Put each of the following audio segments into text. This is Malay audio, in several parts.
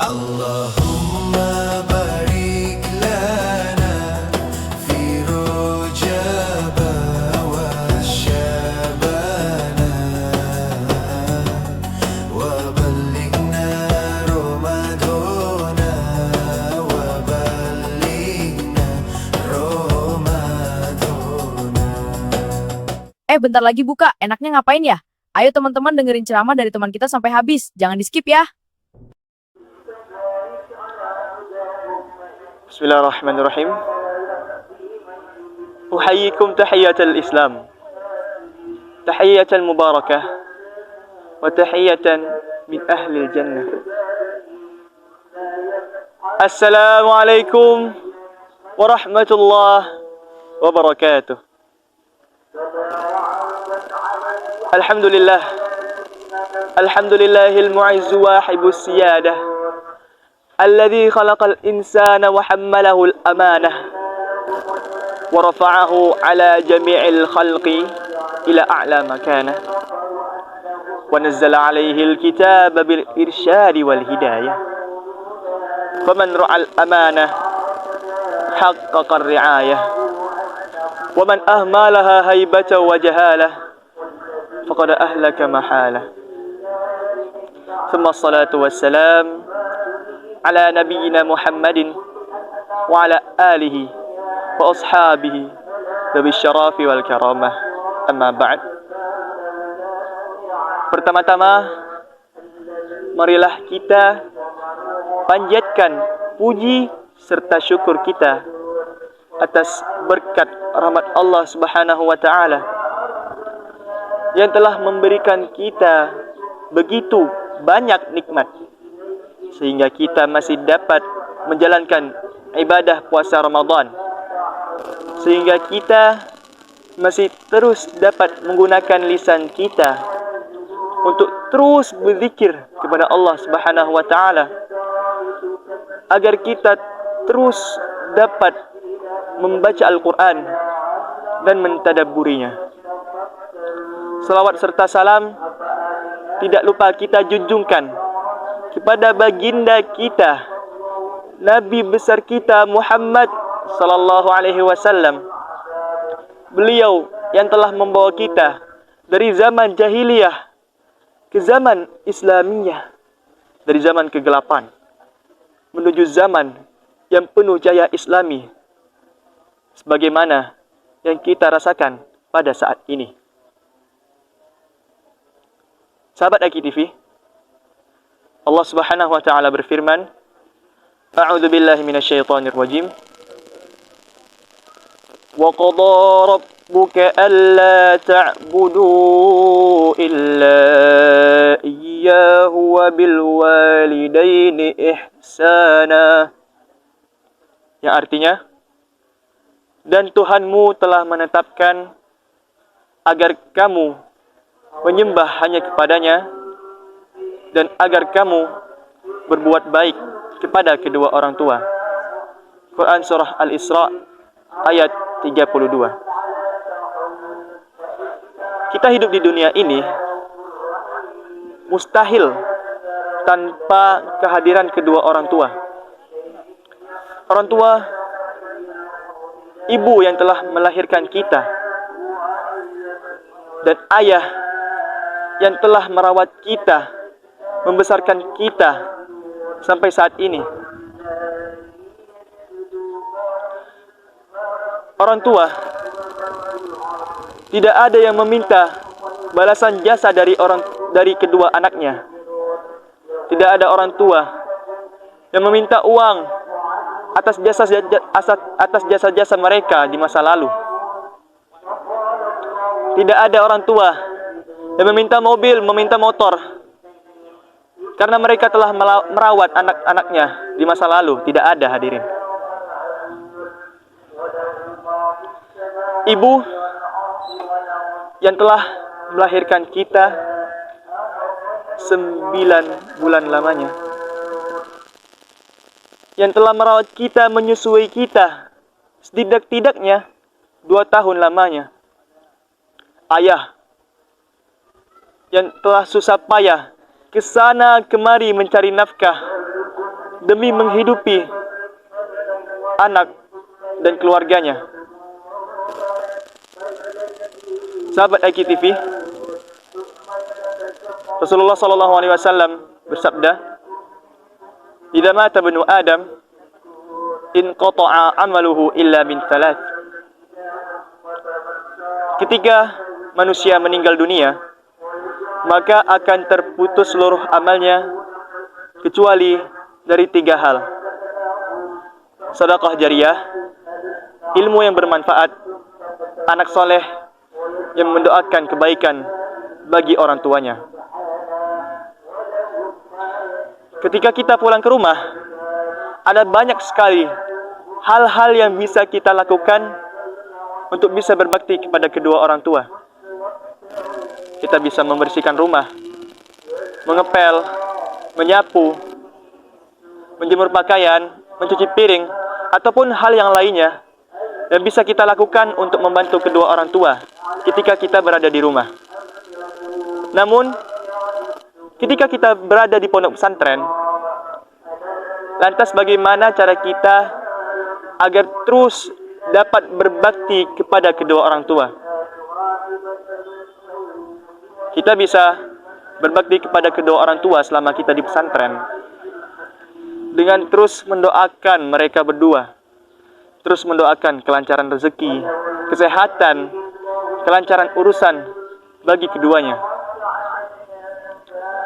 Allahumma barik lana fi Rajab wa Syabana wa ballighna Ramadana wa ballighna Ramadana. Bentar lagi buka. Enaknya ngapain ya? Ayo teman-teman dengerin ceramah dari teman kita sampai habis. Jangan di-skip ya. Bismillahirrahmanirrahim. Uhayyikum tahiyatal Islam. Tahiyatan mubarakah wa tahiyatan min ahli jannah. Assalamualaikum warahmatullahi wabarakatuh. Alhamdulillah. Alhamdulillahil mu'izzu wahibus siyadah. الذي خلق الإنسان وحمله الأمانة ورفعه على جميع الخلق إلى أعلى مكانة ونزل عليه الكتاب بالإرشاد والهداية فمن رعى الأمانة حقق الرعاية ومن أهملها هيبة وجهالة فقد أهلك محالة ثم الصلاة والسلام على نبينا محمد وعلى آله وأصحابه ذوي الشرف والكرامة أما بعد. Pertama-tama, marilah kita panjatkan puji serta syukur kita atas berkat rahmat Allah Subhanahu wa taala yang telah memberikan kita begitu banyak nikmat sehingga kita masih dapat menjalankan ibadah puasa Ramadan, sehingga kita masih terus dapat menggunakan lisan kita untuk terus berzikir kepada Allah Subhanahu wa taala, agar kita terus dapat membaca Al-Quran dan mentadabburinya. Salawat serta salam tidak lupa kita junjungkan kepada baginda kita, Nabi besar kita Muhammad sallallahu alaihi wasallam. Beliau yang telah membawa kita dari zaman jahiliyah ke zaman Islamiyah, dari zaman kegelapan menuju zaman yang penuh jaya Islami, sebagaimana yang kita rasakan pada saat ini. Sahabat Aki TV, Allah Subhanahu wa taala berfirman, A'udzu billahi minasyaitonir rajim. Wa qadara rabbuka alla ta'budu illa iyyahu wa bil walidaini ihsana. Yang artinya, dan Tuhanmu telah menetapkan agar kamu menyembah hanya kepadanya dan agar kamu berbuat baik kepada kedua orang tua. Quran Surah Al-Isra ayat 32. Kita hidup di dunia ini mustahil tanpa kehadiran kedua orang tua. Orang tua, ibu yang telah melahirkan kita, dan ayah yang telah merawat kita, membesarkan kita sampai saat ini. Orang tua tidak ada yang meminta balasan jasa dari kedua anaknya. Tidak ada orang tua yang meminta uang atas jasa-jasa mereka di masa lalu. Tidak ada orang tua yang meminta mobil, meminta motor karena mereka telah merawat anak-anaknya di masa lalu. Tidak ada, hadirin. Ibu yang telah melahirkan kita 9 bulan lamanya, yang telah merawat kita, menyusui kita setidak-tidaknya 2 tahun lamanya. Ayah yang telah susah payah kesana kemari mencari nafkah demi menghidupi anak dan keluarganya. Sahabat IKTV, Rasulullah SAW bersabda, "Idza mata ibnu Adam, inqata'a amaluhu illa min thalath." Ketika manusia meninggal dunia, maka akan terputus seluruh amalnya kecuali dari 3 hal. Sedekah jariyah, ilmu yang bermanfaat, anak soleh yang mendoakan kebaikan bagi orang tuanya. Ketika kita pulang ke rumah, ada banyak sekali hal-hal yang bisa kita lakukan untuk bisa berbakti kepada kedua orang tua. Kita bisa membersihkan rumah, mengepel, menyapu, menjemur pakaian, mencuci piring, ataupun hal yang lainnya yang bisa kita lakukan untuk membantu kedua orang tua ketika kita berada di rumah. Namun, ketika kita berada di pondok pesantren, lantas bagaimana cara kita agar terus dapat berbakti kepada kedua orang tua? Kita bisa berbakti kepada kedua orang tua selama kita di pesantren dengan terus mendoakan mereka berdua, terus mendoakan kelancaran rezeki, kesehatan, kelancaran urusan bagi keduanya.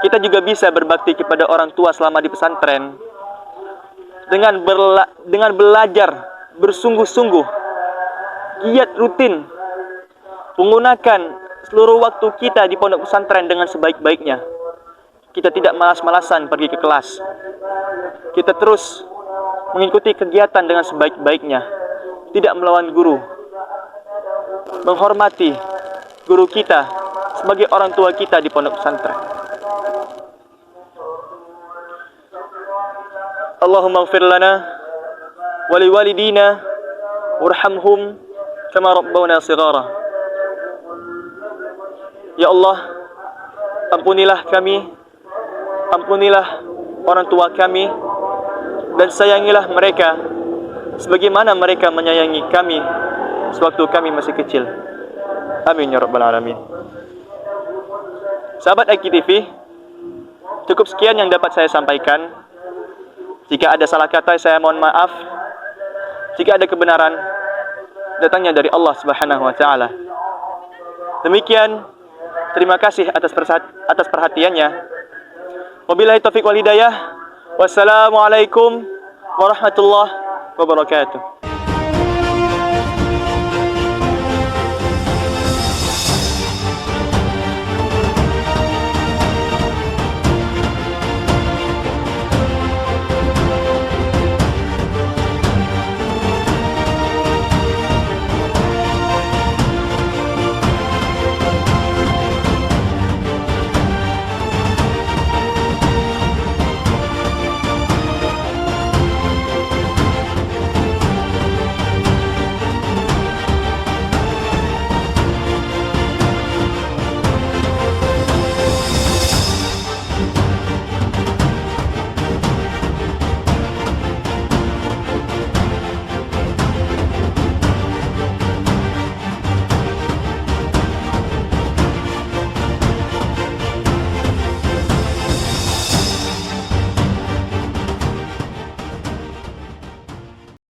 Kita juga bisa berbakti kepada orang tua selama di pesantren dengan belajar bersungguh-sungguh, giat rutin, menggunakan seluruh waktu kita di pondok pesantren dengan sebaik-baiknya. Kita tidak malas-malasan pergi ke kelas. Kita terus mengikuti kegiatan dengan sebaik-baiknya, tidak melawan guru, menghormati guru kita sebagai orang tua kita di pondok pesantren. Allahumma ighfir lana wa liwalidina warhamhum kama rabbawna shighara. Ya Allah, ampunilah kami, ampunilah orang tua kami, dan sayangilah mereka sebagaimana mereka menyayangi kami sewaktu kami masih kecil. Amin ya rabbal alamin. Sahabat IKTV, cukup sekian yang dapat saya sampaikan. Jika ada salah kata, saya mohon maaf. Jika ada kebenaran, datangnya dari Allah Subhanahu wa taala. Demikian, terima kasih atas perhatiannya. Wabillahi taufiq wal hidayah. Wassalamualaikum warahmatullahi wabarakatuh.